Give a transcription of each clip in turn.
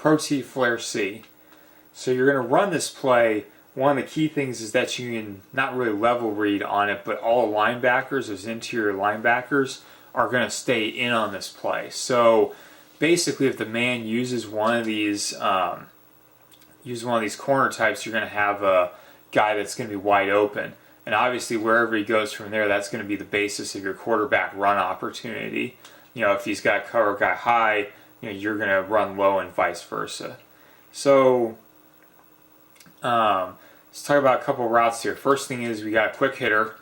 Pro T Flare C. So you're going to run this play. One of the key things is that you can not really level read on it, but all linebackers, those interior linebackers, are going to stay in on this play. So basically, if the man uses one of these corner types, you're going to have a guy that's going to be wide open. And obviously, wherever he goes from there, that's going to be the basis of your quarterback run opportunity. You know, if he's got cover guy high, you know, you're going to run low and vice versa. So let's talk about a couple of routes here. First thing is we got a quick hitter.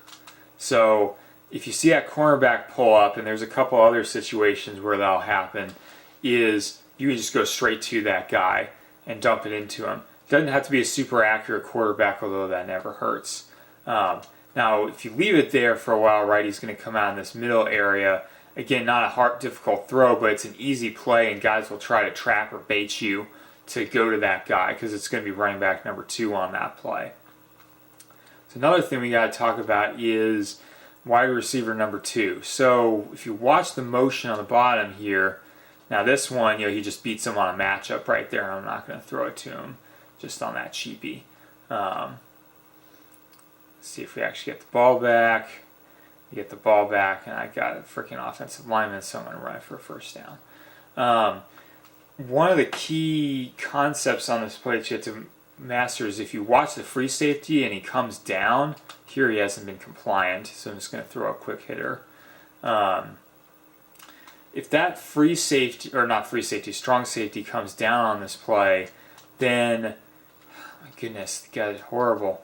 So if you see that cornerback pull up, and there's a couple other situations where that'll happen, is you can just go straight to that guy and dump it into him. Doesn't have to be a super accurate quarterback, although that never hurts. Now, if you leave it there for a while, right, he's going to come out in this middle area. Again, not a hard, difficult throw, but it's an easy play, and guys will try to trap or bait you to go to that guy because it's going to be running back number 2 on that play. So another thing we got to talk about is wide receiver number 2. So if you watch the motion on the bottom here, now this one, you know, he just beats him on a matchup right there, and I'm not going to throw it to him just on that cheapie. Let's see if we actually get the ball back. We get the ball back, and I got a freaking offensive lineman, so I'm going to run it for a first down. One of the key concepts on this play that you have to master is if you watch the free safety and he comes down, here he hasn't been compliant, so I'm just going to throw a quick hitter. If that free safety, or not free safety, strong safety comes down on this play, then, oh my goodness, the guy is horrible.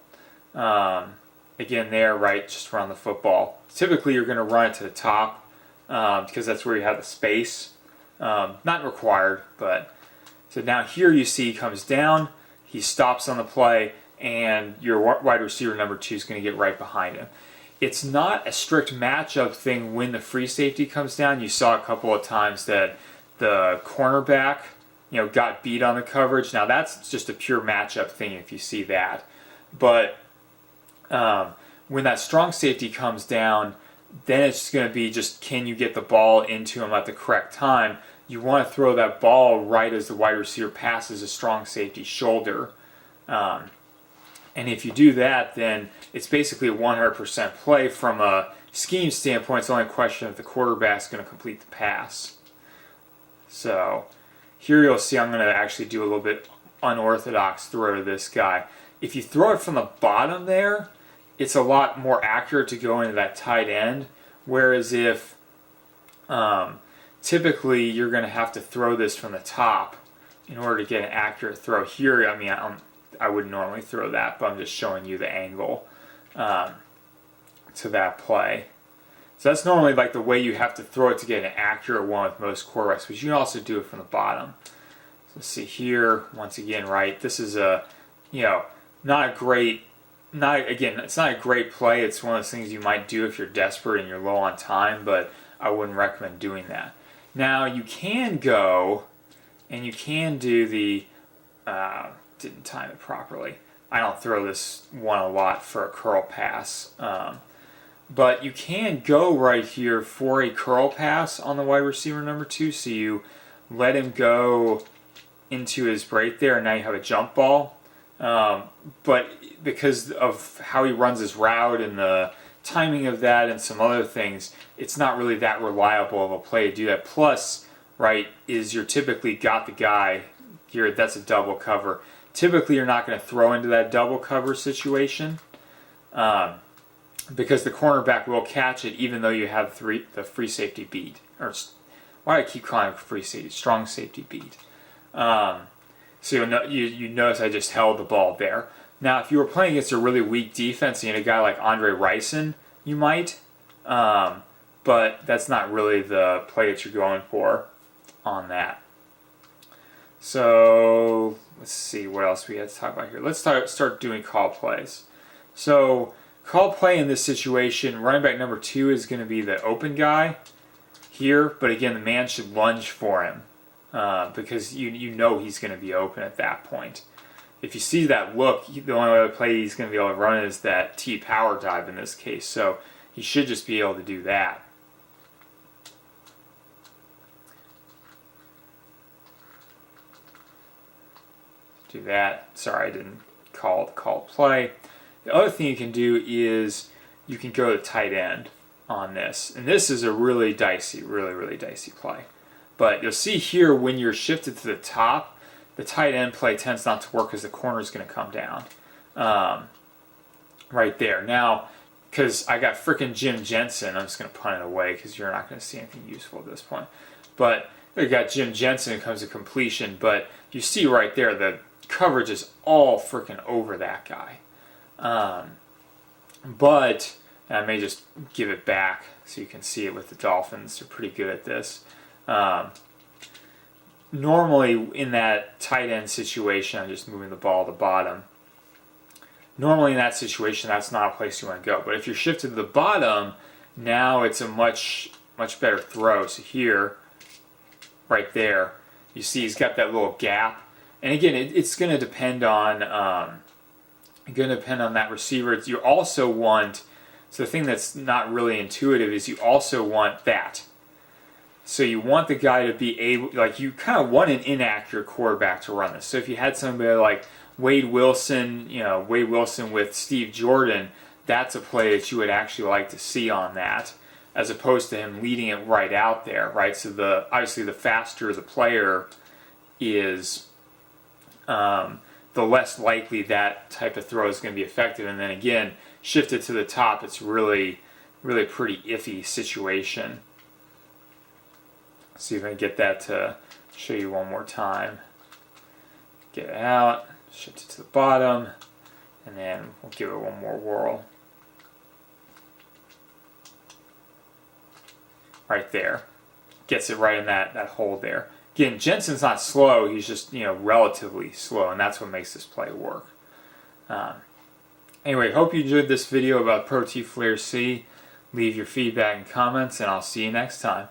Again there, right, just run the football. Typically you're going to run it to the top because that's where you have the space. Not required, but so now here you see he comes down, he stops on the play, and your wide receiver number 2 is going to get right behind him. It's not a strict matchup thing when the free safety comes down. You saw a couple of times that the cornerback, you know, got beat on the coverage. Now that's just a pure matchup thing if you see that. But when that strong safety comes down, then it's going to be just can you get the ball into him at the correct time. You want to throw that ball right as the wide receiver passes a strong safety's shoulder. And if you do that, then it's basically a 100% play from a scheme standpoint. It's only a question if the quarterback's going to complete the pass. So here you'll see I'm going to actually do a little bit unorthodox throw to this guy. If you throw it from the bottom there, it's a lot more accurate to go into that tight end. Whereas if typically you're going to have to throw this from the top in order to get an accurate throw. Here, I mean, I wouldn't normally throw that, but I'm just showing you the angle to that play. So that's normally like the way you have to throw it to get an accurate one with most quarterbacks, but you can also do it from the bottom. So let's see here, once again, right, this is a, you know, it's not a great play. It's one of those things you might do if you're desperate and you're low on time, but I wouldn't recommend doing that. Now, you can go and you can do the, didn't time it properly. I don't throw this one a lot for a curl pass. But you can go right here for a curl pass on the wide receiver number 2. So you let him go into his break there, and now you have a jump ball. But because of how he runs his route and the timing of that and some other things, it's not really that reliable of a play to do that. Plus, right, is you're typically got the guy here, that's a double cover. Typically, you're not going to throw into that double cover situation because the cornerback will catch it even though you have the free safety beat. Or why do I keep calling it free safety? Strong safety beat. So you notice I just held the ball there. Now, if you were playing against a really weak defense and a guy like Andre Rison, you might. But that's not really the play that you're going for on that. So let's see what else we have to talk about here. Let's start doing call plays. So call play in this situation, running back number 2 is going to be the open guy here. But again, the man should lunge for him because you know he's going to be open at that point. If you see that look, the only other play he's going to be able to run is that T power dive in this case. So he should just be able to do that. do that. Sorry, I didn't call play. The other thing you can do is you can go to tight end on this. And this is a really dicey, really dicey play. But you'll see here when you're shifted to the top, the tight end play tends not to work because the corner is going to come down. Right there. Now, because I got frickin' Jim Jensen, I'm just going to punt it away because you're not going to see anything useful at this point. But you got Jim Jensen who comes to completion, but you see right there the coverage is all frickin' over that guy. But and I may just give it back so you can see it with the Dolphins. They're pretty good at this. Normally in that tight end situation, I'm just moving the ball to the bottom. Normally in that situation, that's not a place you want to go. But if you're shifted to the bottom, now it's a much better throw. So here, right there, you see he's got that little gap. And again, it's going to depend on that receiver. You also want, so the thing that's not really intuitive is you also want that. So you want the guy to be able, like you kind of want an inaccurate quarterback to run this. So if you had somebody like Wade Wilson with Steve Jordan, that's a play that you would actually like to see on that, as opposed to him leading it right out there, right? So obviously the faster the player is, the less likely that type of throw is going to be effective. And then again, shifted to the top, it's really pretty iffy situation. See if I can get that to show you one more time. Get it out, shift it to the bottom, and then we'll give it one more whirl. Right there. Gets it right in that hole there. Again, Jensen's not slow, he's just relatively slow, and that's what makes this play work. Anyway, hope you enjoyed this video about Pro T Flare C. Leave your feedback and comments, and I'll see you next time.